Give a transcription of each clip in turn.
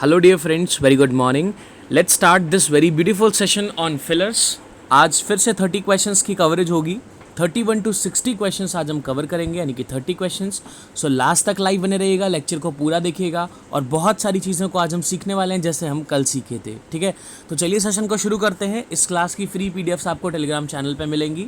Hello dear friends, very good morning. Let's start this very beautiful session on fillers. आज फिर से 30 questions की coverage होगी। 31 to 60 questions आज हम कवर करेंगे, यानी कि 30 क्वेश्चंस। सो लास्ट तक लाइव बने रहिएगा, लेक्चर को पूरा देखिएगा और बहुत सारी चीज़ों को आज हम सीखने वाले हैं जैसे हम कल सीखे थे। ठीक है, तो चलिए सेशन को शुरू करते हैं। इस क्लास की फ्री पीडीएफ्स आपको टेलीग्राम चैनल पर मिलेंगी।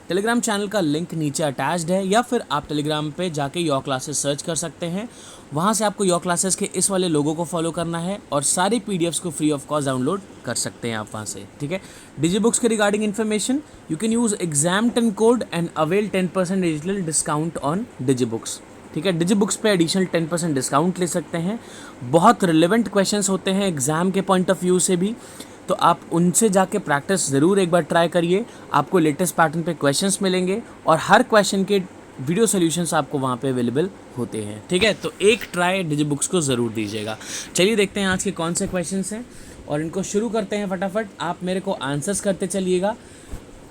टेलीग्राम चैनल का लिंक नीचे अटैच्ड है, या फिर आप टेलीग्राम पे जाके योर क्लासेस सर्च कर सकते हैं। वहाँ से आपको योर क्लासेस के इस वाले लोगों को फॉलो करना है और सारी पीडीएफ्स को फ्री ऑफ कॉस्ट डाउनलोड कर सकते हैं आप वहाँ से। ठीक है, डिजीबुक्स के regarding information, you can use एग्जाम10 code and avail 10% digital discount on DigiBooks. ठीक है, डिजीबुक्स पे एडिशनल 10% डिस्काउंट ले सकते हैं। बहुत रिलेवेंट क्वेश्चंस होते हैं एग्जाम के पॉइंट ऑफ व्यू से भी, तो आप उनसे जाके प्रैक्टिस ज़रूर एक बार ट्राई करिए। आपको लेटेस्ट पैटर्न पे क्वेश्चंस मिलेंगे और हर क्वेश्चन के वीडियो सॉल्यूशंस आपको वहाँ पे अवेलेबल होते हैं। ठीक है, तो एक ट्राई डिजीबुक्स को ज़रूर दीजिएगा। चलिए देखते हैं आज के कौन से क्वेश्चंस हैं और इनको शुरू करते हैं फटाफट। आप मेरे को आंसर्स करते चलिएगा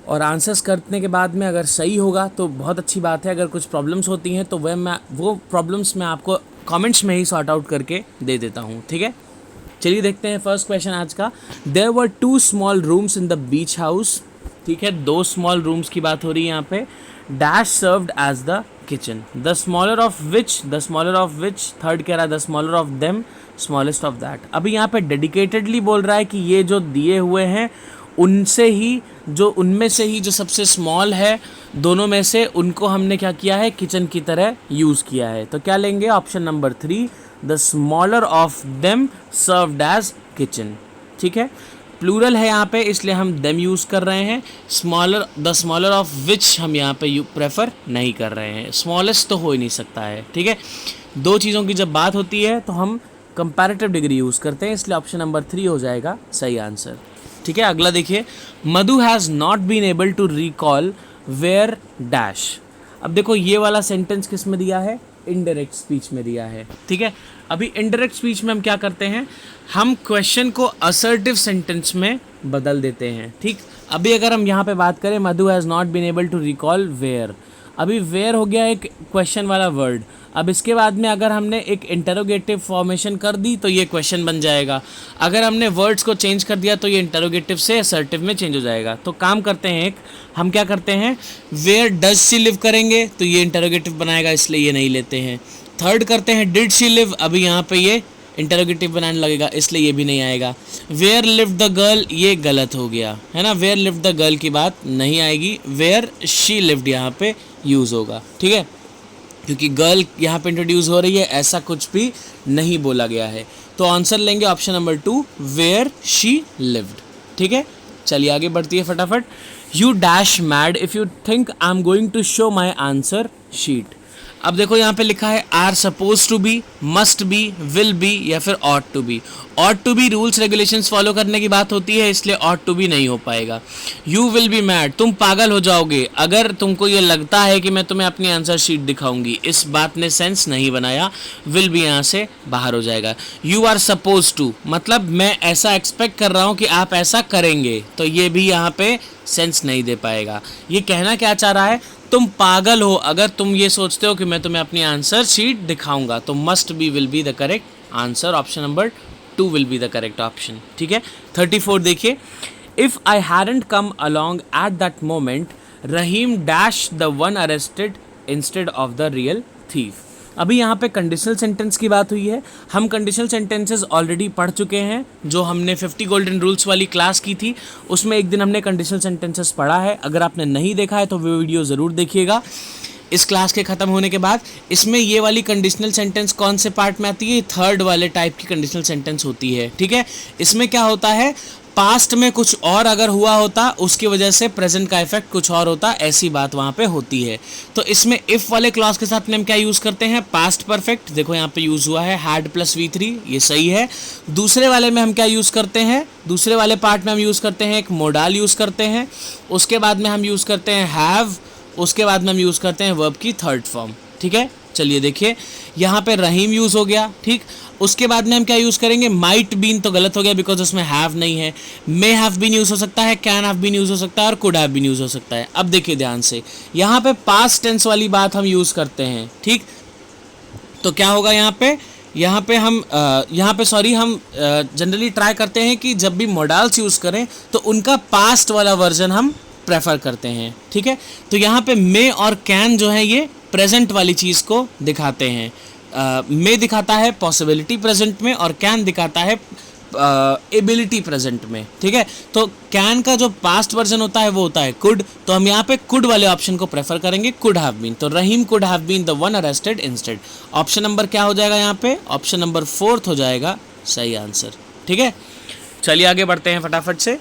और आंसर्स करने के बाद में अगर सही होगा तो बहुत अच्छी बात है। अगर कुछ प्रॉब्लम्स होती हैं तो वो प्रॉब्लम्स मैं आपको कमेंट्स में ही सॉर्ट आउट करके दे देता हूँ। ठीक है, चलिए देखते हैं फर्स्ट क्वेश्चन आज का। There were 2 small rooms in the beach house. ठीक है, 2 स्मॉल रूम्स की बात हो रही है यहाँ पे। Dash served as the kitchen, the smaller of which, third कह रहा है the smaller of them, smallest of that. अभी यहाँ पे डेडिकेटेडली बोल रहा है कि ये जो दिए हुए हैं उनमें से ही जो सबसे स्मॉल है दोनों में से, उनको हमने क्या किया है, किचन की तरह यूज़ किया है। तो क्या लेंगे, option number 3, the smaller of them served as kitchen. ठीक है, प्लूरल है यहाँ पे इसलिए हम देम यूज़ कर रहे हैं। द स्मॉलर ऑफ विच हम यहाँ पे प्रेफर नहीं कर रहे हैं। स्मॉलेस्ट तो हो ही नहीं सकता है। ठीक है, दो चीज़ों की जब बात होती है तो हम कंपैरेटिव डिग्री यूज़ करते हैं, इसलिए ऑप्शन नंबर 3 हो जाएगा सही आंसर। ठीक है, अगला देखिए। Madhu has not been able to recall where dash. अब देखो ये वाला सेंटेंस किस में दिया है, इनडायरेक्ट स्पीच में दिया है। ठीक है, अभी इनडायरेक्ट स्पीच में हम क्या करते हैं, हम क्वेश्चन को असर्टिव सेंटेंस में बदल देते हैं। ठीक, अभी अगर हम यहाँ पे बात करें, Madhu has not been able to recall where, अभी वेयर हो गया एक क्वेश्चन वाला वर्ड। अब इसके बाद में अगर हमने एक इंटरोगेटिव फॉर्मेशन कर दी तो ये क्वेश्चन बन जाएगा। अगर हमने वर्ड्स को चेंज कर दिया तो ये इंटरोगेटिव से असर्टिव में चेंज हो जाएगा। तो काम करते हैं, हम क्या करते हैं, वेयर डज शी लिव करेंगे तो ये इंटरोगेटिव बनाएगा, इसलिए ये नहीं लेते हैं। थर्ड करते हैं, डिड शी लिव, अभी यहाँ पे ये इंटरोगेटिव बनाने लगेगा, इसलिए ये भी नहीं आएगा। वेयर लिव द गर्ल, ये गलत हो गया है ना, वेयर लिव द गर्ल की बात नहीं आएगी, वेयर शी लिव्ड यहाँ पे यूज़ होगा। ठीक है, क्योंकि गर्ल यहाँ पे इंट्रोड्यूस हो रही है, ऐसा कुछ भी नहीं बोला गया है। तो आंसर लेंगे option number 2, where she lived. ठीक है, चलिए आगे बढ़ती है फटाफट। You dash mad if you think I am going to show my answer sheet. अब देखो यहाँ पे लिखा है are supposed to be, must be, will be या फिर ought to be. Ought to be rules regulations follow करने की बात होती है, इसलिए ऑट टू बी नहीं हो पाएगा। यू विल बी मैड, तुम पागल हो जाओगे अगर तुमको ये लगता है कि मैं तुम्हें अपनी आंसर शीट दिखाऊंगी, इस बात ने सेंस नहीं बनाया, विल बी यहाँ से बाहर हो जाएगा। यू आर सपोज टू, मतलब मैं ऐसा एक्सपेक्ट कर रहा हूँ कि आप ऐसा करेंगे, तो ये भी यहाँ पे सेंस नहीं दे पाएगा। ये कहना क्या चाह रहा है, तुम पागल हो अगर तुम ये सोचते हो कि मैं तुम्हें अपनी आंसर शीट दिखाऊंगा। तो must be will be the correct answer, option number 2 will be the correct option. ठीक है, 34 देखिए। If I hadn't come along at that moment, Rahim dash the one arrested instead of the real thief. अभी यहाँ पे conditional sentence की बात हुई है। हम कंडीशनल सेंटेंसेस ऑलरेडी पढ़ चुके हैं, जो हमने 50 गोल्डन रूल्स वाली क्लास की थी उसमें एक दिन हमने कंडीशनल सेंटेंसेस पढ़ा है। अगर आपने नहीं देखा है तो वो वीडियो ज़रूर देखिएगा इस क्लास के ख़त्म होने के बाद। इसमें ये वाली कंडीशनल सेंटेंस कौन से पार्ट में आती है, थर्ड वाले टाइप की कंडीशनल सेंटेंस होती है। ठीक है, इसमें क्या होता है, पास्ट में कुछ और अगर हुआ होता उसकी वजह से प्रेजेंट का इफेक्ट कुछ और होता, ऐसी बात वहाँ पे होती है। तो इसमें इफ़ वाले क्लॉज के साथ में हम क्या यूज़ करते हैं, पास्ट परफेक्ट। देखो यहाँ पे यूज़ हुआ है हैड प्लस V3, ये सही है। दूसरे वाले में हम क्या यूज़ करते हैं, दूसरे वाले पार्ट में हम यूज़ करते हैं एक मोडाल यूज़ करते हैं, उसके बाद में हम यूज़ करते हैं हैव, उसके बाद में हम यूज़ करते हैं वर्ब की थर्ड फॉर्म। ठीक है, चलिए देखिए यहाँ पे रहीम यूज़ हो गया। ठीक, उसके बाद में हम क्या यूज़ करेंगे, माइट बीन तो गलत हो गया बिकॉज उसमें हैव नहीं है। मे हैव बीन यूज़ हो सकता है, कैन हैव बीन यूज़ हो सकता है और कुड हैव बीन यूज़ हो सकता है। अब देखिए ध्यान से, यहाँ पे पास्ट टेंस वाली बात हम यूज़ करते हैं। ठीक, तो क्या होगा यहाँ पे, यहाँ पे हम हम जनरली ट्राई करते हैं कि जब भी मोडाल्स यूज़ करें तो उनका पास्ट वाला वर्जन हम प्रेफर करते हैं, ठीक है। तो यहाँ पे मे और कैन जो है ये प्रेजेंट वाली चीज़ को दिखाते हैं। मे दिखाता है पॉसिबिलिटी प्रेजेंट में और कैन दिखाता है एबिलिटी प्रेजेंट में, ठीक है। तो कैन का जो पास्ट वर्जन होता है वो होता है कुड, तो हम यहाँ पे कुड वाले ऑप्शन को प्रेफर करेंगे, कुड हैव बीन। तो Rahim could have been the one arrested instead. Option number क्या हो जाएगा यहाँ पे? ऑप्शन नंबर 4 हो जाएगा सही आंसर, ठीक है। चलिए आगे बढ़ते हैं फटाफट से।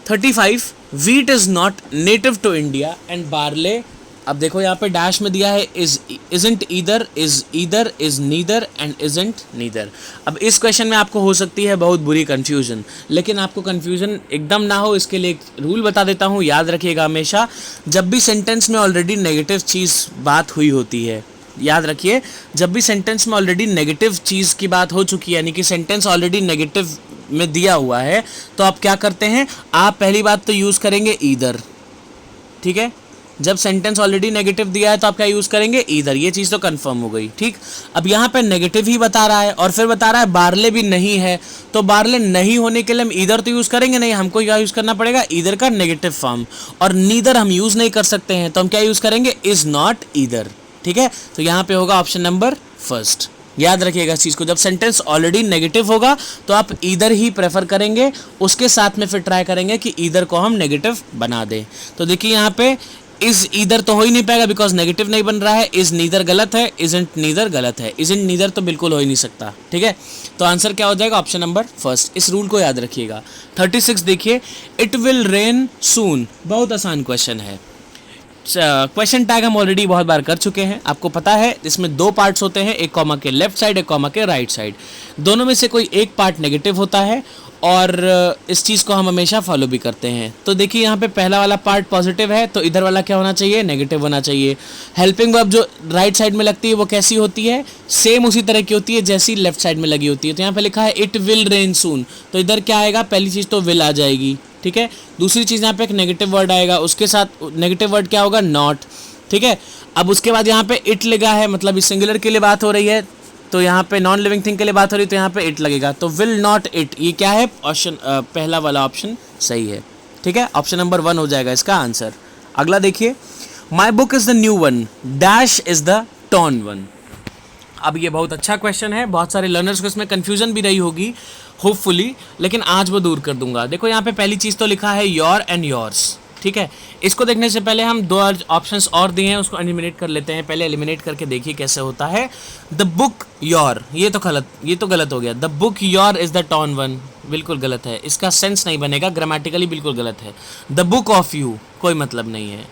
35 wheat is not native to India and barley, अब देखो यहाँ पे डैश में दिया है isn't either, is neither and isn't neither। अब इस क्वेश्चन में आपको हो सकती है बहुत बुरी कंफ्यूजन, लेकिन आपको कंफ्यूजन एकदम ना हो इसके लिए एक रूल बता देता हूँ, याद रखिएगा हमेशा। जब भी सेंटेंस में ऑलरेडी नेगेटिव चीज़ बात हुई होती है, याद रखिए, जब भी सेंटेंस में ऑलरेडी नेगेटिव चीज़ की बात हो चुकी है, यानी कि सेंटेंस ऑलरेडी नेगेटिव में दिया हुआ है, तो आप क्या करते हैं, आप पहली बात तो यूज़ करेंगे ईदर, ठीक है। जब सेंटेंस ऑलरेडी नेगेटिव दिया है तो आप क्या यूज़ करेंगे? ईदर। ये चीज़ तो कंफर्म हो गई, ठीक। अब यहाँ पे नेगेटिव ही बता रहा है और फिर बता रहा है बार्ले भी नहीं है, तो बार्ले नहीं होने के लिए हम ईदर तो यूज़ करेंगे नहीं, हमको क्या यूज़ करना पड़ेगा? ईदर का नेगेटिव फॉर्म। और नीदर हम यूज़ नहीं कर सकते हैं, तो हम क्या यूज़ करेंगे? इज़ नॉट ईदर, ठीक है। तो यहाँ पे होगा ऑप्शन नंबर फर्स्ट। याद रखिएगा इस चीज़ को, जब सेंटेंस ऑलरेडी नेगेटिव होगा तो आप ईदर ही प्रेफर करेंगे, उसके साथ में फिर ट्राई करेंगे कि ईदर को हम नेगेटिव बना दें। तो देखिए यहाँ पे इज ईदर तो हो ही नहीं पाएगा बिकॉज नेगेटिव नहीं बन रहा है, इज नीदर गलत है, इजंट नीदर गलत है, इजंट नीदर तो बिल्कुल हो ही नहीं सकता, ठीक है। तो आंसर क्या हो जाएगा? Option number first. इस रूल को याद रखिएगा। 36 देखिए, इट विल रेन सून, बहुत आसान क्वेश्चन है। क्वेश्चन टैग हम ऑलरेडी बहुत बार कर चुके हैं, आपको पता है इसमें 2 पार्ट्स होते हैं, एक कॉमा के लेफ्ट साइड, एक कॉमा के राइट साइड। दोनों में से कोई एक पार्ट नेगेटिव होता है और इस चीज़ को हम हमेशा फॉलो भी करते हैं। तो देखिए यहाँ पे पहला वाला पार्ट पॉजिटिव है, तो इधर वाला क्या होना चाहिए? नेगेटिव होना चाहिए। हेल्पिंग वर्ब जो राइट साइड में लगती है वो कैसी होती है? सेम उसी तरह की होती है जैसी लेफ्ट साइड में लगी होती है। तो यहाँ पे लिखा है इट विल रेन सून, तो इधर क्या आएगा? पहली चीज़ तो विल आ जाएगी, ठीक है। दूसरी चीज़ यहाँ पे एक नेगेटिव वर्ड आएगा, उसके साथ नेगेटिव वर्ड क्या होगा? नॉट, ठीक है। अब उसके बाद यहाँ पे इट लगा है, मतलब इस सिंगुलर के लिए बात हो रही है, तो यहाँ पे नॉन लिविंग थिंग के लिए बात हो रही है, तो यहाँ पे इट लगेगा, तो विल नॉट इट। ये क्या है? ऑप्शन पहला वाला ऑप्शन सही है, ठीक है। ऑप्शन नंबर 1 हो जाएगा इसका आंसर। अगला देखिए, my book is the new one, dash is the torn one. अब ये बहुत अच्छा क्वेश्चन है, बहुत सारे लर्नर्स को इसमें कन्फ्यूजन भी रही होगी होपफुली, लेकिन आज वो दूर कर दूंगा। देखो यहाँ पे पहली चीज़ तो लिखा है योर एंड योर्स, ठीक है। इसको देखने से पहले हम 2 ऑप्शंस और दिए हैं, उसको एलिमिनेट कर लेते हैं। पहले एलिमिनेट करके देखिए कैसे होता है। द बुक योर, ये तो गलत हो गया। The book your is the torn one, बिल्कुल गलत है, इसका सेंस नहीं बनेगा, ग्रामेटिकली बिल्कुल गलत है। द बुक ऑफ यू, कोई मतलब नहीं है,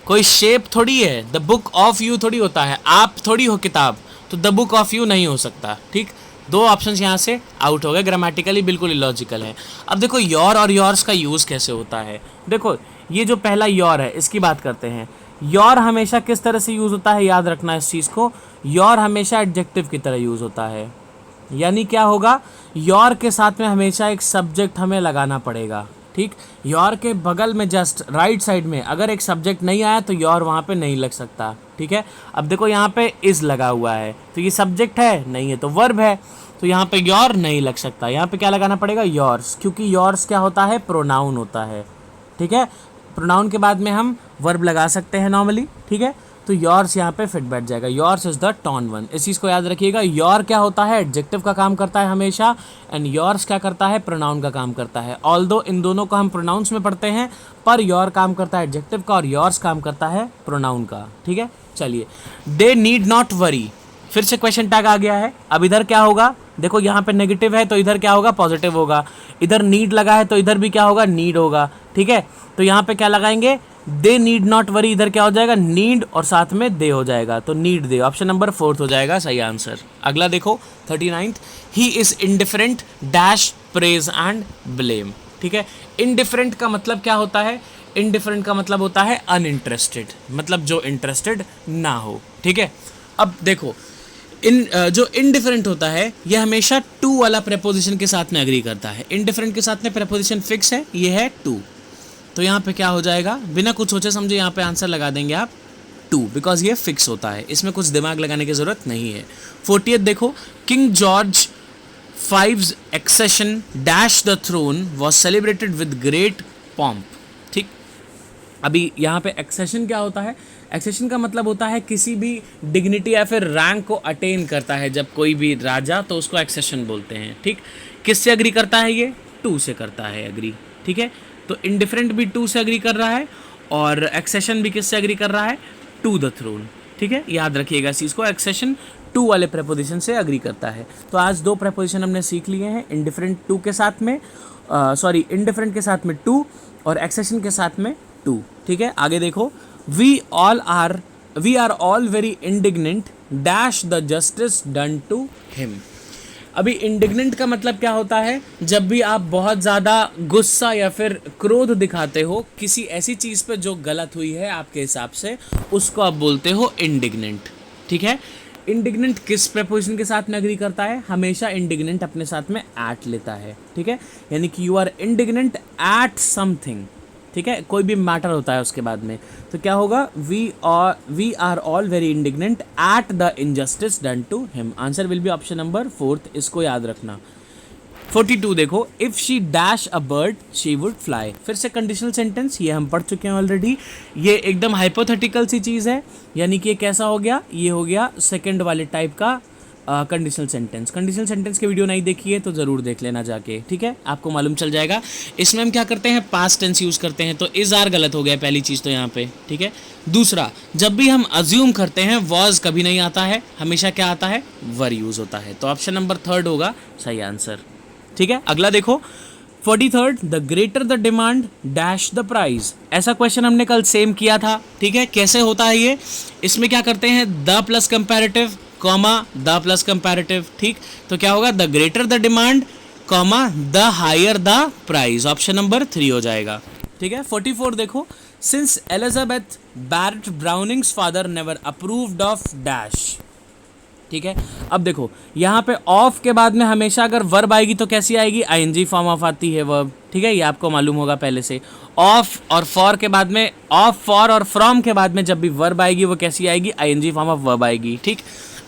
कोई शेप थोड़ी है, द बुक ऑफ यू थोड़ी होता है, आप थोड़ी हो किताब, तो द बुक ऑफ यू नहीं हो सकता, ठीक। 2 ऑप्शंस यहाँ से आउट हो गए, ग्रामेटिकली बिल्कुल इलॉजिकल है। अब देखो योर और योर्स का यूज़ कैसे होता है। देखो ये जो पहला योर है इसकी बात करते हैं। योर हमेशा किस तरह से यूज़ होता है, याद रखना इस चीज़ को। योर हमेशा एडजेक्टिव की तरह यूज़ होता है, यानी क्या होगा? योर के साथ में हमेशा एक सब्जेक्ट हमें लगाना पड़ेगा, ठीक। योर के बगल में जस्ट राइट साइड में अगर एक सब्जेक्ट नहीं आया तो योर वहाँ पे नहीं लग सकता, ठीक है। अब देखो यहाँ पे इज़ लगा हुआ है, तो ये सब्जेक्ट है नहीं है, तो वर्ब है, तो यहाँ पे योर नहीं लग सकता। यहाँ पे क्या लगाना पड़ेगा? योर्स, क्योंकि योर्स क्या होता है? प्रोनाउन होता है, ठीक है। प्रोनाउन के बाद में हम वर्ब लगा सकते हैं नॉर्मली, ठीक है। तो योर्स यहाँ पे फिट बैठ जाएगा, yours is the torn one. इस चीज़ को याद रखिएगा। योर क्या होता है? एडजेक्टिव का काम करता है हमेशा, एंड योर्स क्या करता है? प्रोनाउन का काम करता है। ऑल्दो इन दोनों को हम प्रोनाउंस में पढ़ते हैं, पर योर काम करता है एडजेक्टिव का और योर्स काम करता है प्रोनाउन का, ठीक है। चलिए, दे नीड नॉट वरी, फिर से क्वेश्चन टैग आ गया है। अब इधर क्या होगा? देखो यहाँ पे नेगेटिव है तो इधर क्या होगा? पॉजिटिव होगा। इधर नीड लगा है तो इधर भी क्या होगा? नीड होगा, ठीक है। तो यहाँ पे क्या लगाएंगे? दे नीड नॉट वरी, इधर क्या हो जाएगा? नीड और साथ में दे हो जाएगा, तो नीड दे। ऑप्शन नंबर 4 हो जाएगा सही आंसर। अगला देखो 39, he is indifferent dash praise and blame, ठीक है। इनडिफरेंट का मतलब क्या होता है? इनडिफरेंट का मतलब होता है अनइंटरेस्टेड, मतलब जो इंटरेस्टेड ना हो, ठीक है। अब देखो जो इनडिफरेंट होता है ये हमेशा टू वाला प्रेपोजिशन के साथ में एग्री करता है। इनडिफरेंट के साथ में प्रेपोजिशन फिक्स है, ये है टू, तो यहाँ पे क्या हो जाएगा? बिना कुछ सोचे समझे यहाँ पे आंसर लगा देंगे आप, टू, बिकॉज ये फिक्स होता है, इसमें कुछ दिमाग लगाने की ज़रूरत नहीं है। 40th देखो, King George fives accession dash the throne was celebrated with great pomp. ठीक, अभी यहाँ पे एक्सेशन क्या होता है? एक्सेशन का मतलब होता है किसी भी डिग्निटी या फिर रैंक को अटेन करता है जब कोई भी राजा, तो उसको एक्सेशन बोलते हैं। ठीक, किससे अग्री करता है? ये 2 से करता है अग्री। ठीक है, तो इंडिफरेंट भी 2 से अग्री कर रहा है और एक्सेशन भी किससे अग्री कर रहा है? To the throne. ठीक है, याद रखिएगा इस चीज़ को, एक्सेशन 2 वाले प्रेपोजिशन से अग्री करता है। तो आज 2 प्रेपोजिशन हमने सीख लिए हैं, इंडिफरेंट 2 के साथ में, इंडिफरेंट के साथ में 2 और एक्सेशन के साथ में 2। ठीक है, आगे देखो, we are all very indignant dash the justice done to him. अभी इंडिग्नेंट का मतलब क्या होता है? जब भी आप बहुत ज़्यादा गुस्सा या फिर क्रोध दिखाते हो किसी ऐसी चीज़ पे जो गलत हुई है आपके हिसाब से, उसको आप बोलते हो इंडिग्नेंट। ठीक है, इंडिग्नेंट किस प्रेपोजिशन के साथ में एग्री करता है? हमेशा इंडिग्नेंट अपने साथ में एट लेता है। ठीक है, यानी कि you are indignant at something. ठीक है, कोई भी मैटर होता है उसके बाद में, तो क्या होगा? We are all very indignant at the injustice done to him. Answer will be option number 4, इसको याद रखना। 42 देखो, if she dash a bird she would fly. फिर से कंडीशनल सेंटेंस, ये हम पढ़ चुके हैं ऑलरेडी, ये एकदम हाइपोथेटिकल सी चीज़ है, यानी कि ये कैसा हो गया? ये हो गया सेकंड वाले टाइप का कंडीशनल सेंटेंस। कंडीशनल सेंटेंस की वीडियो नहीं देखी है तो ज़रूर देख लेना जाके। ठीक है, आपको मालूम चल जाएगा। इसमें हम क्या करते हैं? पास्ट टेंस यूज़ करते हैं, तो इज़ आर गलत हो गया पहली चीज़ तो यहाँ पे। ठीक है, दूसरा, जब भी हम अज्यूम करते हैं वॉज कभी नहीं आता है, हमेशा क्या आता है? वर यूज़ होता है, तो ऑप्शन नंबर 3 होगा सही आंसर। ठीक है, अगला देखो, 43, the greater the demand dash the price. ऐसा क्वेश्चन हमने कल सेम किया था। ठीक है, कैसे होता है ये? इसमें क्या करते हैं? The plus comparative comma the plus comparative. ठीक, तो क्या होगा? The greater the demand comma the higher the price, option number 3 हो जाएगा। ठीक है, 44 देखो, since Elizabeth Barrett Browning's father never approved of dash. ठीक है, अब देखो यहाँ पे ऑफ के बाद में हमेशा अगर वर्ब आएगी तो कैसी आएगी? आईएनजी फॉर्म ऑफ आती है वर्ब। ठीक है, ये आपको मालूम होगा पहले से। ऑफ और फॉर के बाद में, ऑफ फॉर और फ्रॉम के बाद में जब भी वर्ब आएगी वो कैसी आएगी? आईएनजी फॉर्म ऑफ वर्ब आएगी। ठीक,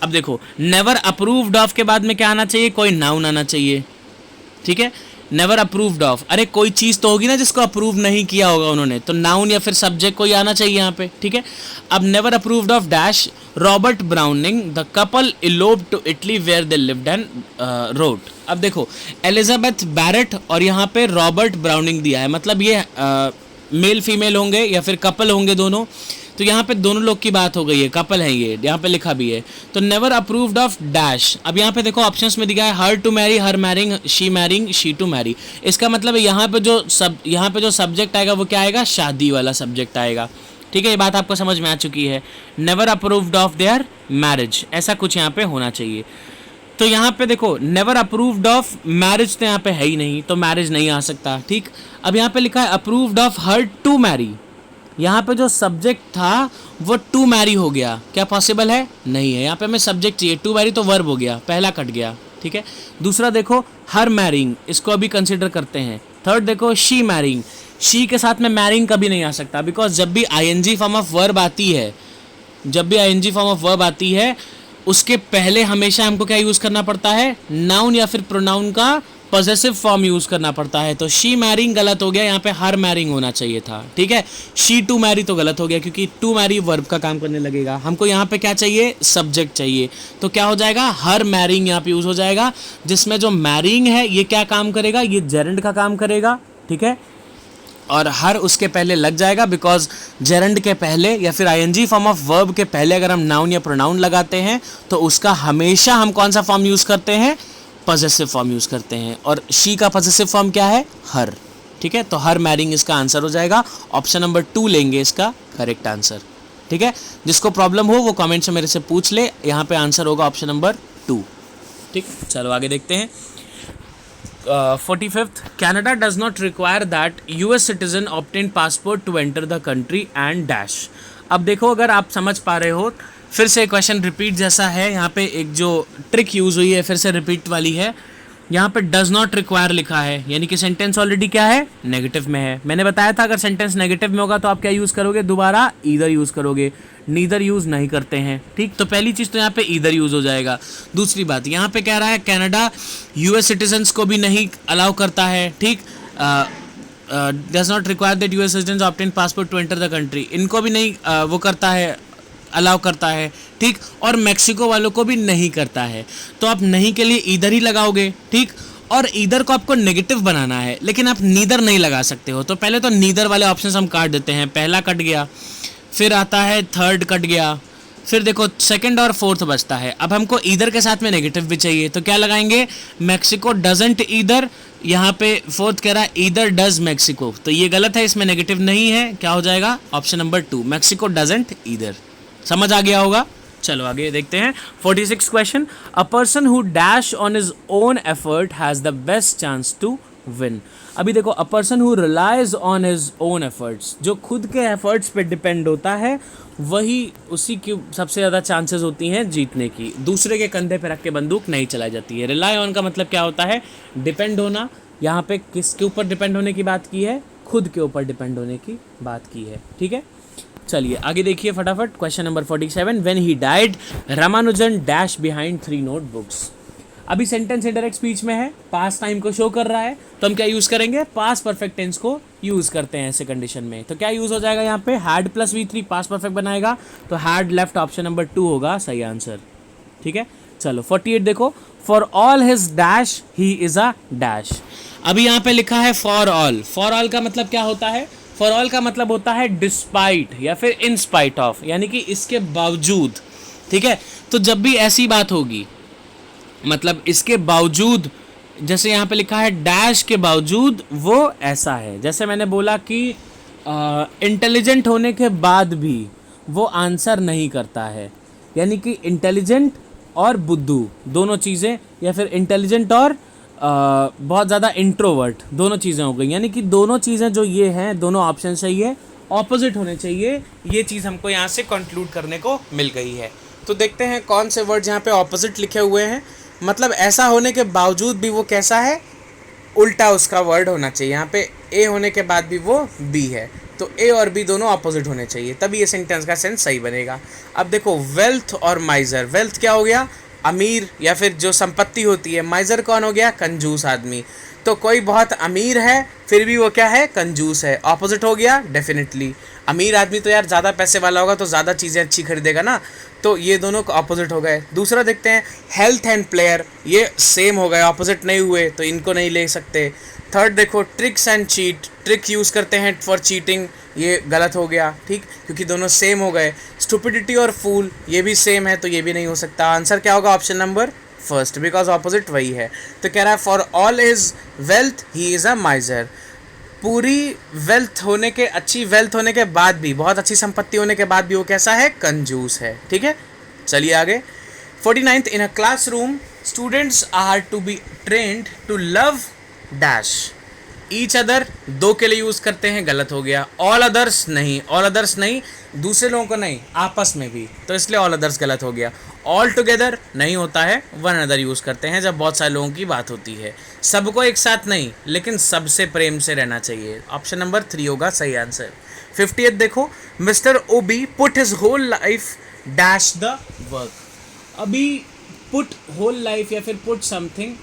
अब देखो, नेवर अप्रूव्ड ऑफ के बाद में क्या आना चाहिए? कोई नाउन आना चाहिए। ठीक है, नेवर अप्रूव्ड ऑफ, अरे कोई चीज़ तो होगी ना जिसको अप्रूव नहीं किया होगा उन्होंने, तो नाउन या फिर सब्जेक्ट कोई आना चाहिए यहाँ पे। ठीक है, अब never approved of dash Robert Browning the couple eloped to Italy where they lived and wrote. अब देखो, एलिजाबेथ बैरेट और यहाँ पे रॉबर्ट ब्राउनिंग दिया है, मतलब ये मेल फीमेल होंगे या फिर कपल होंगे दोनों, तो यहाँ पे दोनों लोग की बात हो गई है, कपल है ये, यहाँ पे लिखा भी है। तो नेवर अप्रूव्ड ऑफ डैश, अब यहाँ पे देखो ऑप्शंस में दिखा है her to marry, her marrying, she to marry. इसका मतलब है यहाँ पे जो सब्जेक्ट आएगा वो क्या आएगा? शादी वाला सब्जेक्ट आएगा। ठीक है, ये बात आपको समझ में आ चुकी है। Never approved of their marriage, ऐसा कुछ यहाँ पे होना चाहिए। तो यहाँ पे देखो, नेवर अप्रूव्ड ऑफ मैरिज तो यहाँ पे है ही नहीं, तो मैरिज नहीं आ सकता। ठीक, अब यहाँ पे लिखा है approved of her to marry, यहाँ पे जो सब्जेक्ट था वो टू मैरी हो गया, क्या पॉसिबल है? नहीं है, यहाँ पे हमें सब्जेक्ट चाहिए, टू मैरी तो वर्ब हो गया, पहला कट गया। ठीक है, दूसरा देखो हर मैरिंग, इसको अभी कंसिडर करते हैं। थर्ड देखो शी मैरिंग, शी के साथ में मैरिंग कभी नहीं आ सकता, बिकॉज जब भी आईएनजी फॉर्म ऑफ वर्ब आती है, उसके पहले हमेशा हमको क्या यूज़ करना पड़ता है? नाउन या फिर प्रोनाउन का पॉजेसिव फॉर्म यूज़ करना पड़ता है। तो शी मैरिंग गलत हो गया, यहाँ पे हर मैरिंग होना चाहिए था। ठीक है, शी टू मैरी तो गलत हो गया क्योंकि टू मैरी वर्ब का काम करने लगेगा। हमको यहाँ पे क्या चाहिए? सब्जेक्ट चाहिए, तो क्या हो जाएगा? हर मैरिंग यहाँ पे यूज़ हो जाएगा, जिसमें जो मैरिंग है ये क्या काम करेगा? ये जेरेंड का काम करेगा। ठीक है, और हर उसके पहले लग जाएगा, बिकॉज जेरेंड के पहले या फिर आईएनजी फॉर्म ऑफ वर्ब के पहले अगर हम नाउन या प्रोनाउन लगाते हैं तो उसका हमेशा हम कौन सा फॉर्म यूज़ करते हैं? पॉजेसिव फॉर्म यूज़ करते हैं, और शी का पॉजेसिव फॉर्म क्या है? हर। ठीक है, तो हर मैरिंग इसका आंसर हो जाएगा, ऑप्शन नंबर 2 लेंगे इसका करेक्ट आंसर। ठीक है, जिसको प्रॉब्लम हो वो कमेंट से मेरे से पूछ ले, यहाँ पे आंसर होगा ऑप्शन नंबर 2। ठीक, चलो आगे देखते हैं। 45th, Canada does not require that US citizen obtain passport to enter the country and dash। अब देखो, अगर आप समझ पा रहे हो, फिर से क्वेश्चन रिपीट जैसा है, यहाँ पे एक जो ट्रिक यूज़ हुई है फिर से रिपीट वाली है। यहाँ पे डज नॉट रिक्वायर लिखा है, यानी कि सेंटेंस ऑलरेडी क्या है, नेगेटिव में है। मैंने बताया था अगर सेंटेंस नेगेटिव में होगा तो आप क्या यूज़ करोगे, दोबारा ईदर यूज़ करोगे, नीदर यूज़ नहीं करते हैं। ठीक, तो पहली चीज़ तो यहाँ पे ईदर यूज़ हो जाएगा। दूसरी बात यहाँ पे कह रहा है कनाडा यूएस सिटीजन्स को भी नहीं अलाउ करता है। ठीक, does not require that US citizens obtain passport to enter the country, इनको भी नहीं वो करता है, अलाउ करता है। ठीक, और मैक्सिको वालों को भी नहीं करता है। तो आप नहीं के लिए ईदर ही लगाओगे। ठीक, और ईदर को आपको नेगेटिव बनाना है, लेकिन आप नीदर नहीं लगा सकते हो। तो पहले तो नीदर वाले ऑप्शन हम काट देते हैं, पहला कट गया, फिर आता है थर्ड कट गया, फिर देखो सेकंड और फोर्थ बचता है। अब हमको ईदर के साथ में नेगेटिव भी चाहिए, तो क्या लगाएंगे, मैक्सिको डजंट ईदर। यहाँ पे फोर्थ कह रहा है ईदर डज मैक्सिको, तो ये गलत है, इसमें नेगेटिव नहीं है। क्या हो जाएगा, option number 2, Mexico doesn't either. समझ आ गया होगा। चलो आगे देखते हैं 46 question. A person who dash on his own effort has the best chance to win. अभी देखो, a person who relies on his own efforts, जो खुद के एफर्ट्स पे डिपेंड होता है, वही उसी की सबसे ज़्यादा चांसेस होती हैं जीतने की। दूसरे के कंधे पे रख के बंदूक नहीं चलाई जाती है। रिलाई ऑन का मतलब क्या होता है, डिपेंड होना। यहाँ पे किसके ऊपर डिपेंड होने की बात की है, खुद के ऊपर डिपेंड होने की बात की है। ठीक है, चलिए आगे देखिए फटाफट। Question number 47, when he died Ramanujan dash behind 3 notebooks. अभी सेंटेंस इनडायरेक्ट स्पीच में है, पास्ट टाइम को शो कर रहा है, तो हम क्या यूज़ करेंगे, पास्ट परफेक्ट टेंस को यूज़ करते हैं ऐसे कंडीशन में। तो क्या यूज़ हो जाएगा यहाँ पे, had plus V3 past perfect बनाएगा, तो हैड लेफ्ट ऑप्शन नंबर 2 होगा सही आंसर। ठीक है, चलो 48 देखो, for all his dash he is a dash. अभी यहाँ पे लिखा है फॉर ऑल। फॉर ऑल का मतलब क्या होता है, फॉर ऑल का मतलब होता है डिस्पाइट या फिर इन स्पाइट ऑफ, यानी कि इसके बावजूद। ठीक है, तो जब भी ऐसी बात होगी, मतलब इसके बावजूद, जैसे यहाँ पे लिखा है डैश के बावजूद वो ऐसा है। जैसे मैंने बोला कि इंटेलिजेंट होने के बाद भी वो आंसर नहीं करता है, यानी कि इंटेलिजेंट और बुद्धू दोनों चीज़ें, या फिर इंटेलिजेंट और बहुत ज़्यादा इंट्रोवर्ट दोनों चीज़ें हो गई, यानी कि दोनों चीज़ें जो ये हैं, दोनों ऑप्शन से ये ऑपोजिट होने चाहिए। ये चीज़ हमको यहाँ से कंक्लूड करने को मिल गई है। तो देखते हैं कौन से वर्ड्स यहाँ पे ऑपोजिट लिखे हुए हैं। मतलब ऐसा होने के बावजूद भी वो कैसा है, उल्टा उसका वर्ड होना चाहिए। यहाँ पे ए होने के बाद भी वो बी है, तो ए और बी दोनों ऑपोजिट होने चाहिए, तभी ये सेंटेंस का सेंस सही बनेगा। अब देखो, वेल्थ और माइजर। वेल्थ क्या हो गया, अमीर या फिर जो संपत्ति होती है। माइजर कौन हो गया, कंजूस आदमी। तो कोई बहुत अमीर है फिर भी वो क्या है, कंजूस है। ऑपोजिट हो गया डेफिनेटली। अमीर आदमी तो यार ज़्यादा पैसे वाला होगा तो ज़्यादा चीज़ें अच्छी खरीदेगा ना, तो ये दोनों ऑपोजिट हो गए। दूसरा देखते हैं, हेल्थ एंड प्लेयर, ये सेम हो गए, ऑपोजिट नहीं हुए, तो इनको नहीं ले सकते। थर्ड देखो, tricks and cheat, trick use करते हैं फॉर चीटिंग, ये गलत हो गया। ठीक, क्योंकि दोनों सेम हो गए। स्टुपिडिटी और फूल, ये भी सेम है, तो ये भी नहीं हो सकता। आंसर क्या होगा, option number first, because opposite वही है। तो कह रहा है for all is wealth he is a माइजर। पूरी वेल्थ होने के, अच्छी वेल्थ होने के बाद भी, बहुत अच्छी संपत्ति होने के बाद भी वो कैसा है, कंजूस है। ठीक है, चलिए आगे। 49th, in a classroom students are to be trained to love dash each other. दो के लिए यूज़ करते हैं, गलत हो गया। ऑल अदर्स नहीं, ऑल अदर्स नहीं, दूसरे लोगों को नहीं, आपस में भी, तो इसलिए ऑल अदर्स गलत हो गया। ऑल टुगेदर नहीं होता है, वन अदर यूज़ करते हैं जब बहुत सारे लोगों की बात होती है। सबको एक साथ नहीं, लेकिन सबसे प्रेम से रहना चाहिए। ऑप्शन नंबर 3 होगा सही आंसर। 50th देखो, mister Obi put his whole life dash the work. अभी पुट होल लाइफ या फिर पुट समथिंग,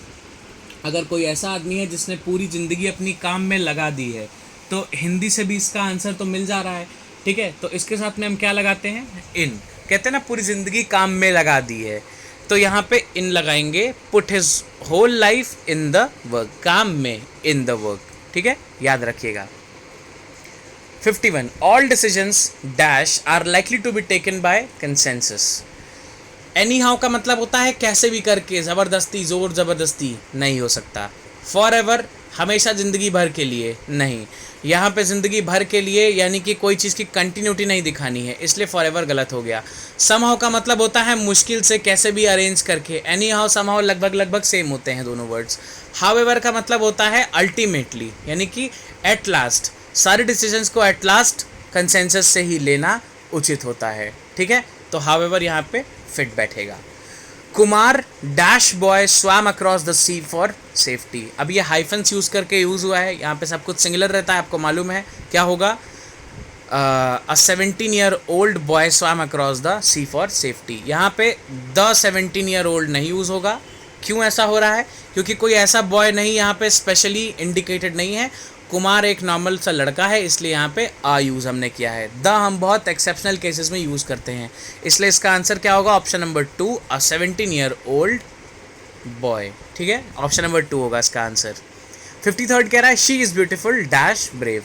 अगर कोई ऐसा आदमी है जिसने पूरी ज़िंदगी अपनी काम में लगा दी है, तो हिंदी से भी इसका आंसर तो मिल जा रहा है। ठीक है, तो इसके साथ में हम क्या लगाते हैं, इन। कहते हैं ना पूरी ज़िंदगी काम में लगा दी है, तो यहाँ पे इन लगाएंगे, put his whole life in the work, काम में, इन द वर्क। ठीक है, याद रखिएगा। 51, all decisions dash are likely to be taken by consensus. Anyhow का मतलब होता है कैसे भी करके, ज़बरदस्ती, ज़ोर ज़बरदस्ती नहीं हो सकता। फॉर एवर, हमेशा ज़िंदगी भर के लिए नहीं। यहाँ पे ज़िंदगी भर के लिए यानी कि कोई चीज़ की कंटिन्यूटी नहीं दिखानी है, इसलिए फॉर एवर गलत हो गया। सम हाउ का मतलब होता है मुश्किल से, कैसे भी अरेंज करके। एनी हाउ, सम हाउ लगभग सेम होते हैं दोनों वर्ड्स। हाउ एवर का मतलब होता है अल्टीमेटली, यानी कि एट लास्ट। सारे डिसीजंस को एट लास्ट कंसेंसस से ही लेना उचित होता है। ठीक है, तो हाउ एवर यहाँ पे फिट बैठेगा। Kumar dash boy swam across the sea for safety. अब ये हाइफन्स यूज़ करके यूज़ हुआ है, यहाँ पे सब कुछ सिंगुलर रहता है, आपको मालूम है क्या होगा। A 17-year-old boy swam across the sea for safety. यहाँ पे द 17-year-old नहीं यूज़ होगा। क्यों ऐसा हो रहा है? क्योंकि कोई ऐसा बॉय नहीं यहाँ पे स्पेशली इंडिकेटेड नहीं है। कुमार एक नॉर्मल सा लड़का है, इसलिए यहाँ पे आ यूज़ हमने किया है। द हम बहुत एक्सेप्शनल केसेस में यूज़ करते हैं, इसलिए इसका आंसर क्या होगा? ऑप्शन नंबर 2, अ 17-year-old बॉय। ठीक है, ऑप्शन नंबर 2 होगा इसका आंसर। 53rd कह रहा है she is beautiful dash brave,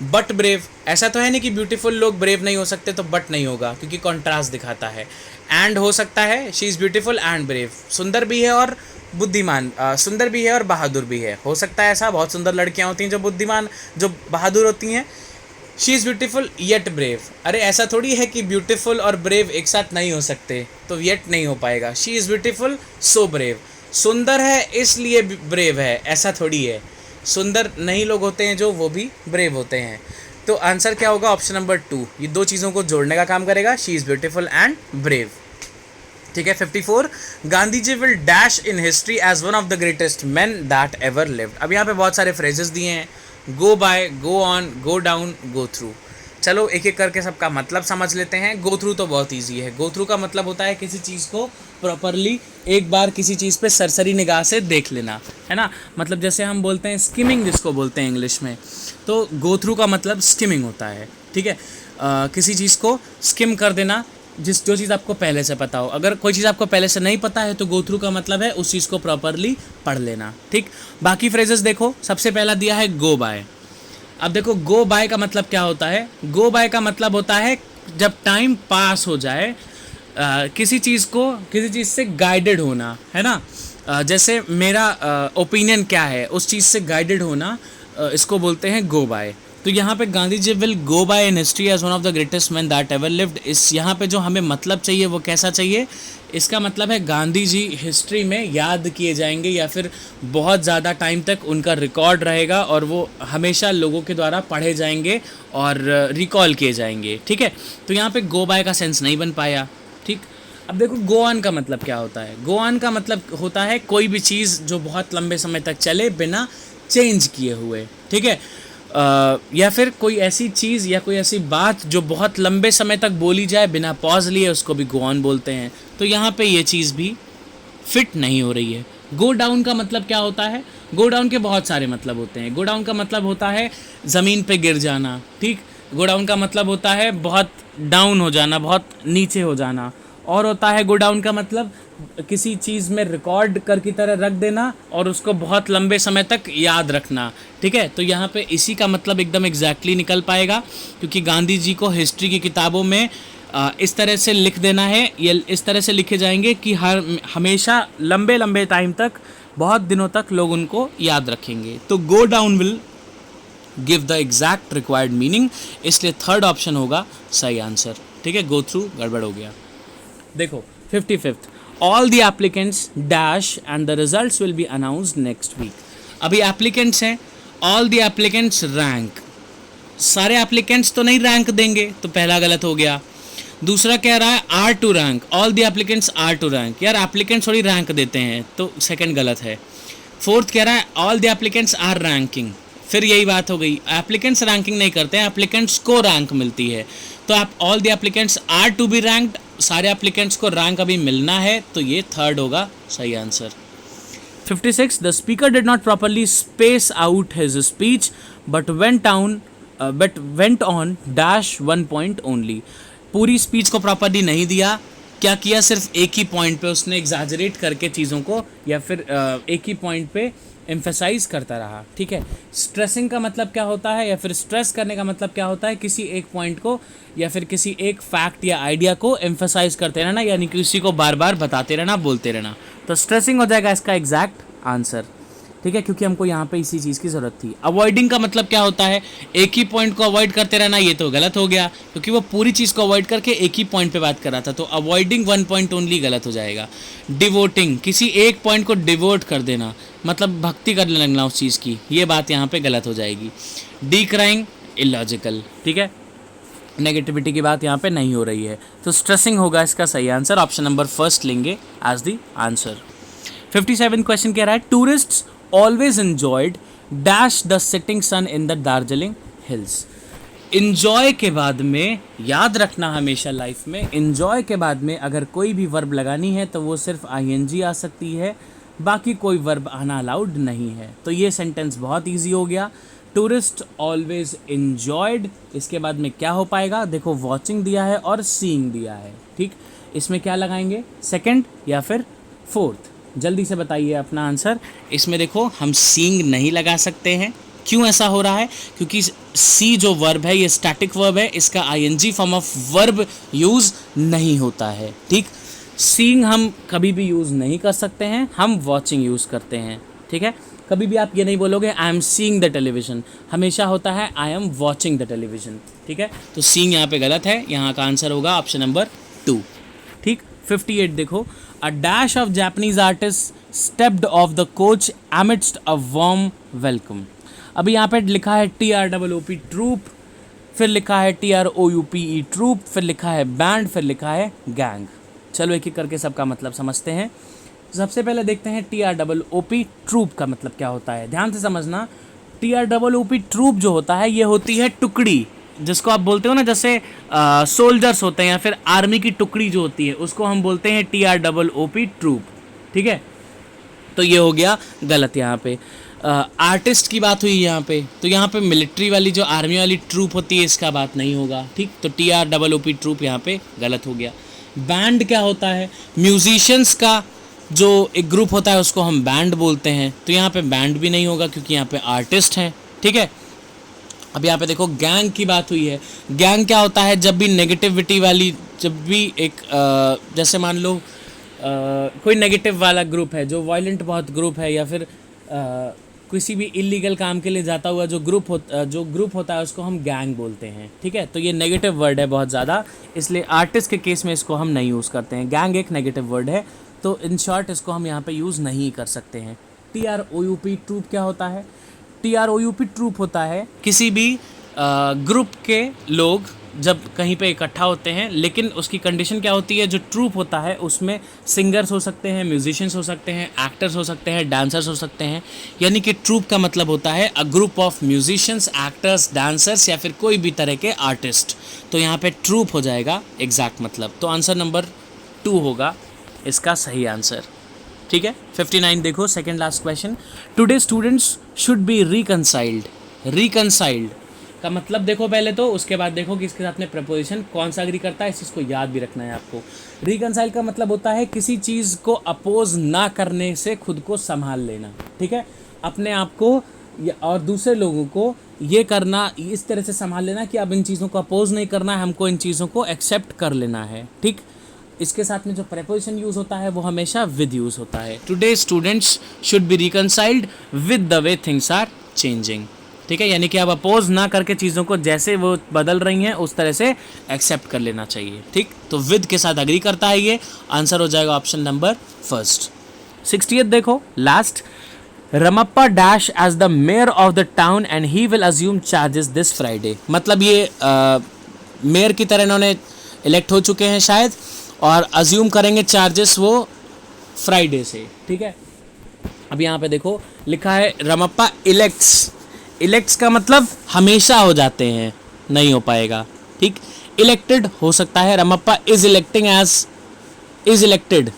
but brave. ऐसा तो है नहीं कि ब्यूटीफुल लोग ब्रेव नहीं हो सकते, तो बट नहीं होगा क्योंकि कॉन्ट्रास्ट दिखाता है। एंड हो सकता है, she is beautiful and brave, सुंदर भी है और बुद्धिमान, सुंदर भी है और बहादुर भी है। हो सकता है ऐसा, बहुत सुंदर लड़कियां होती हैं जो बुद्धिमान, जो बहादुर होती हैं। She is beautiful yet brave, अरे ऐसा थोड़ी है कि ब्यूटीफुल और ब्रेव एक साथ नहीं हो सकते, तो येट नहीं हो पाएगा। She is beautiful so brave, सुंदर है इसलिए ब्रेव है, ऐसा थोड़ी है। सुंदर नहीं लोग होते हैं जो, वो भी ब्रेव होते हैं। तो आंसर क्या होगा? ऑप्शन नंबर 2, ये दो चीज़ों को जोड़ने का काम करेगा, she is beautiful and brave. ठीक है। 54, Gandhi ji will dash in history as one of the greatest man that ever lived. अब यहाँ पे बहुत सारे फ्रेजेस दिए हैं, go by, go on, go down, go through. चलो एक एक करके सबका मतलब समझ लेते हैं। गो थ्रू तो बहुत ईजी है। गो थ्रू का मतलब होता है किसी चीज़ को प्रॉपरली एक बार किसी चीज़ पे सरसरी निगाह से देख लेना, है ना। मतलब जैसे हम बोलते हैं स्किमिंग, जिसको बोलते हैं इंग्लिश में, तो गो थ्रू का मतलब स्किमिंग होता है। ठीक है, किसी चीज़ को स्किम कर देना, जो चीज़ आपको पहले से पता हो। अगर कोई चीज़ आपको पहले से नहीं पता है तो गो थ्रू का मतलब है उस चीज़ को प्रॉपरली पढ़ लेना। ठीक, बाकी फ्रेजेस देखो। सबसे पहला दिया है गो बाय। अब देखो गो बाय का मतलब क्या होता है? गो बाय का मतलब होता है जब टाइम पास हो जाए, किसी चीज़ से गाइडेड होना, है ना। जैसे मेरा ओपिनियन क्या है, उस चीज़ से गाइडेड होना, इसको बोलते हैं गो बाय। तो यहाँ पे Gandhi ji will go by in history as one of the greatest man that ever lived. इस यहाँ पे जो हमें मतलब चाहिए वो कैसा चाहिए? इसका मतलब है गांधी जी हिस्ट्री में याद किए जाएंगे, या फिर बहुत ज़्यादा टाइम तक उनका रिकॉर्ड रहेगा और वो हमेशा लोगों के द्वारा पढ़े जाएंगे और रिकॉल किए जाएंगे। ठीक है, तो यहाँ पे गो बाय का सेंस नहीं बन पाया। ठीक, अब देखो गो ऑन का मतलब क्या होता है? गो ऑन का मतलब होता है कोई भी चीज़ जो बहुत लंबे समय तक चले बिना चेंज किए हुए। ठीक है, या फिर कोई ऐसी चीज़ या कोई ऐसी बात जो बहुत लंबे समय तक बोली जाए बिना पॉज लिए, उसको भी गो ऑन बोलते हैं। तो यहाँ पे ये चीज़ भी फिट नहीं हो रही है। गो डाउन का मतलब क्या होता है? गो डाउन के बहुत सारे मतलब होते हैं। गो डाउन का मतलब होता है ज़मीन पे गिर जाना। ठीक, गो डाउन का मतलब होता है बहुत डाउन हो जाना, बहुत नीचे हो जाना। और होता है गो डाउन का मतलब किसी चीज़ में रिकॉर्ड कर की तरह रख देना और उसको बहुत लंबे समय तक याद रखना। ठीक है, तो यहाँ पे इसी का मतलब एकदम एग्जैक्टली निकल पाएगा, क्योंकि गांधी जी को हिस्ट्री की किताबों में इस तरह से लिख देना है, ये इस तरह से लिखे जाएंगे कि हमेशा लंबे लंबे टाइम तक, बहुत दिनों तक लोग उनको याद रखेंगे। तो go down will give the exact required meaning, इसलिए थर्ड ऑप्शन होगा सही आंसर। ठीक है, गो थ्रू गड़बड़ हो गया। देखो 55th, all the applicants dash and the results will be announced next week. अभी एप्लीकेंट्स हैं, ऑल द एप्लीकेंट्स रैंक, सारे एप्लीकेंट्स तो नहीं रैंक देंगे, तो पहला गलत हो गया। दूसरा कह रहा है are to rank, all the applicants are to rank, यार एप्लीकेंट्स थोड़ी रैंक देते हैं, तो सेकंड गलत है। फोर्थ कह रहा है all the applicants are ranking, फिर यही बात हो गई, एप्लीकेंट्स रैंकिंग नहीं करते हैं, एप्लीकेंट्स को रैंक मिलती है। तो आप all the applicants are to be ranked, सारे एप्लीकेंट्स को रैंक अभी मिलना है, तो ये थर्ड होगा सही answer. 56, the speaker did not properly space out his speech but went on dash 1 point only. पूरी स्पीच को प्रॉपरली नहीं दिया, क्या किया? सिर्फ एक ही पॉइंट पे उसने एग्जैजरेट करके चीज़ों को, या फिर एक ही पॉइंट पे एम्फेसाइज करता रहा। ठीक है, स्ट्रेसिंग का मतलब क्या होता है, या फिर स्ट्रेस करने का मतलब क्या होता है? किसी एक पॉइंट को या फिर किसी एक फैक्ट या आइडिया को एम्फेसाइज करते रहना, यानी कि उसी को बार बार बताते रहना, बोलते रहना। तो स्ट्रेसिंग हो जाएगा इसका एग्जैक्ट आंसर। ठीक है, क्योंकि हमको यहाँ पे इसी चीज़ की ज़रूरत थी। अवॉइडिंग का मतलब क्या होता है? एक ही पॉइंट को अवॉइड करते रहना, ये तो गलत हो गया, क्योंकि वो पूरी चीज़ को अवॉइड करके एक ही पॉइंट पे बात कर रहा था, तो अवॉइडिंग 1 पॉइंट ओनली गलत हो जाएगा। डिवोटिंग, किसी एक पॉइंट को डिवोट कर देना, मतलब भक्ति करने लगना उस चीज़ की, ये बात यहाँ पे गलत हो जाएगी। डिक्राइंग, इलॉजिकल। ठीक है, नेगेटिविटी की बात यहाँ पे नहीं हो रही है, तो स्ट्रेसिंग होगा इसका सही आंसर। ऑप्शन नंबर फर्स्ट लेंगे एज द आंसर। 57 क्वेश्चन कह रहा है tourists always enjoyed dash the sitting sun in the Darjeeling hills. Enjoy के बाद में याद रखना हमेशा लाइफ में, इंजॉय के बाद में अगर कोई भी वर्ब लगानी है तो वो सिर्फ आईएनजी आ सकती है, बाकी कोई वर्ब आना अलाउड नहीं है। तो ये सेंटेंस बहुत इजी हो गया, टूरिस्ट ऑलवेज इंजॉयड। इसके बाद में क्या हो पाएगा, देखो वॉचिंग दिया है और सीइंग दिया है, ठीक। इसमें क्या लगाएंगे, सेकंड या फिर फोर्थ, जल्दी से बताइए अपना आंसर। इसमें देखो हम सीइंग नहीं लगा सकते हैं, क्यों ऐसा हो रहा है, क्योंकि सी जो वर्ब है ये स्टैटिक वर्ब है, इसका ING form of verb use नहीं होता है, ठीक। सीइंग हम कभी भी यूज़ नहीं कर सकते हैं, हम वॉचिंग यूज़ करते हैं, ठीक है। कभी भी आप ये नहीं बोलोगे I am seeing the television, हमेशा होता है I am watching the television, ठीक है। तो सीइंग यहाँ पे गलत है, यहाँ का आंसर होगा ऑप्शन नंबर 2, ठीक। 58 देखो, a dash of Japanese artist stepped of the coach amidst a warm welcome. अभी यहाँ पे लिखा है TROOP ट्रूप, फिर लिखा है TROUPE ट्रूप, फिर लिखा है बैंड, फिर लिखा है गैंग। चलो एक एक करके सबका मतलब समझते हैं। सबसे पहले देखते हैं TROOP ट्रूप का मतलब क्या होता है। ध्यान से समझना, TROOP ट्रूप जो होता है ये होती है टुकड़ी, जिसको आप बोलते हो ना, जैसे सोल्जर्स होते हैं या फिर आर्मी की टुकड़ी जो होती है उसको हम बोलते हैं TROOP ट्रूप, ठीक है। तो ये हो गया गलत। यहाँ पे आर्टिस्ट की बात हुई यहाँ पे, तो यहाँ पे मिलिट्री वाली जो आर्मी वाली ट्रूप होती है इसका बात नहीं होगा, ठीक। तो TROOP ट्रूप यहाँ पे गलत हो गया। बैंड क्या होता है, म्यूजिशियंस का जो एक ग्रुप होता है उसको हम बैंड बोलते हैं, तो यहाँ पे बैंड भी नहीं होगा क्योंकि यहाँ पे आर्टिस्ट हैं, ठीक है। अब यहाँ पे देखो गैंग की बात हुई है, गैंग क्या होता है, जब भी नेगेटिविटी वाली, जब भी एक जैसे मान लो कोई नेगेटिव वाला ग्रुप है, जो वायलेंट बहुत ग्रुप है, या फिर किसी भी इलीगल काम के लिए जाता हुआ जो ग्रुप होता है उसको हम गैंग बोलते हैं, ठीक है। तो ये नेगेटिव वर्ड है बहुत ज़्यादा, इसलिए आर्टिस्ट के केस में इसको हम नहीं यूज़ करते हैं। गैंग एक नेगेटिव वर्ड है, तो इन शॉर्ट इसको हम यहाँ पे यूज़ नहीं कर सकते हैं। TROOP ट्रूप क्या होता है, TROOP ट्रूप होता है किसी भी ग्रुप के लोग जब कहीं पे इकट्ठा होते हैं, लेकिन उसकी कंडीशन क्या होती है, जो ट्रूप होता है उसमें सिंगर्स हो सकते हैं, म्यूजिशियंस हो सकते हैं, एक्टर्स हो सकते हैं, डांसर्स हो सकते हैं। यानी कि ट्रूप का मतलब होता है a group of musicians, actors, dancers या फिर कोई भी तरह के आर्टिस्ट। तो यहाँ पे ट्रूप हो जाएगा एग्जैक्ट मतलब। तो आंसर नंबर 2 होगा इसका सही आंसर, ठीक है। 59 देखो, second last question, today students should be reconciled. Reconciled का मतलब देखो पहले तो, उसके बाद देखो कि इसके साथ में प्रपोजिशन कौन सा एग्री करता है, इस चीज़ को याद भी रखना है आपको। रिकनसाइल का मतलब होता है किसी चीज़ को अपोज ना करने से खुद को संभाल लेना, ठीक है। अपने आप को और दूसरे लोगों को ये करना, इस तरह से संभाल लेना कि अब इन चीज़ों को अपोज नहीं करना है, हमको इन चीज़ों को एक्सेप्ट कर लेना है, ठीक। इसके साथ में जो प्रेपोजिशन यूज़ होता है वो हमेशा विद यूज़ होता है। Today students should be reconciled with the way things are changing, ठीक है। यानी कि आप अपोज ना करके चीज़ों को जैसे वो बदल रही हैं उस तरह से एक्सेप्ट कर लेना चाहिए, ठीक। तो विद के साथ अग्री करता है ये, आंसर हो जाएगा ऑप्शन नंबर फर्स्ट। 60th देखो, last, Ramappa dash as the mayor of the town and he will assume charges this Friday. मतलब ये मेयर की तरह इन्होंने इलेक्ट हो चुके हैं शायद, और अज्यूम करेंगे चार्जेस वो फ्राइडे से, ठीक है। अब यहाँ पे देखो लिखा है रमप्पा इलेक्ट्स। इलेक्ट्स का मतलब हमेशा हो जाते हैं, नहीं हो पाएगा, ठीक। इलेक्टेड हो सकता है, Ramappa is elected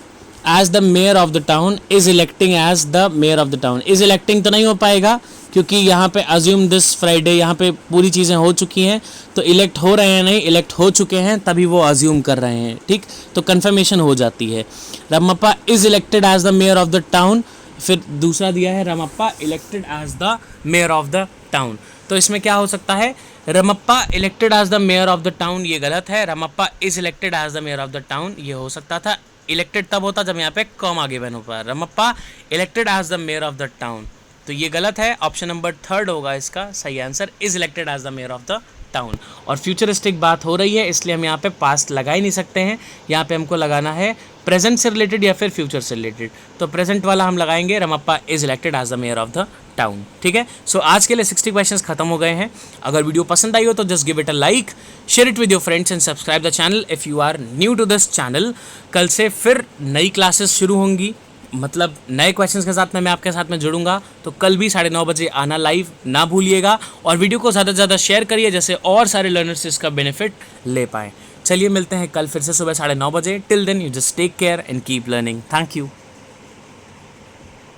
as the mayor of the town, is electing as the mayor of the town. Is electing तो नहीं हो पाएगा क्योंकि यहाँ पे अज्यूम दिस फ्राइडे, यहाँ पे पूरी चीज़ें हो चुकी हैं, तो इलेक्ट हो रहे हैं नहीं, इलेक्ट हो चुके हैं तभी वो अज्यूम कर रहे हैं, ठीक। तो कन्फर्मेशन हो जाती है। Ramappa is elected as the mayor of the town, फिर दूसरा दिया है Ramappa elected as the mayor of the town. तो इसमें क्या हो सकता है, Ramappa elected as the mayor of the town ये गलत है, Ramappa is elected as the mayor of the town ये हो सकता था। इलेक्टेड तब होता जब यहाँ पे कॉमा गिवन हो पाया, Ramappa elected as the mayor of the town, तो ये गलत है। ऑप्शन नंबर 3 होगा इसका सही answer, is elected as the mayor of the town. और फ्यूचरिस्टिक बात हो रही है इसलिए हम यहाँ पे पास्ट लगा ही नहीं सकते हैं, यहाँ पे हमको लगाना है प्रेजेंट से रिलेटेड या फिर फ्यूचर से रिलेटेड। तो प्रेजेंट वाला हम लगाएंगे Ramappa is elected as the mayor of the town. ठीक है, सो आज के लिए 60 क्वेश्चंस खत्म हो गए हैं। अगर वीडियो पसंद आई हो तो just give it a like, share it with your friends and subscribe the channel if you are new to this channel. कल से फिर नई क्लासेस शुरू होंगी, मतलब नए क्वेश्चंस के साथ मैं आपके साथ में जुड़ूंगा। तो कल भी 9:30 बजे आना लाइव ना भूलिएगा, और वीडियो को ज़्यादा से ज़्यादा शेयर करिए जैसे और सारे लर्नर्स इसका बेनिफिट ले पाएँ। चलिए मिलते हैं कल फिर से सुबह 9:30 बजे। Till then you just take care and keep learning. Thank you.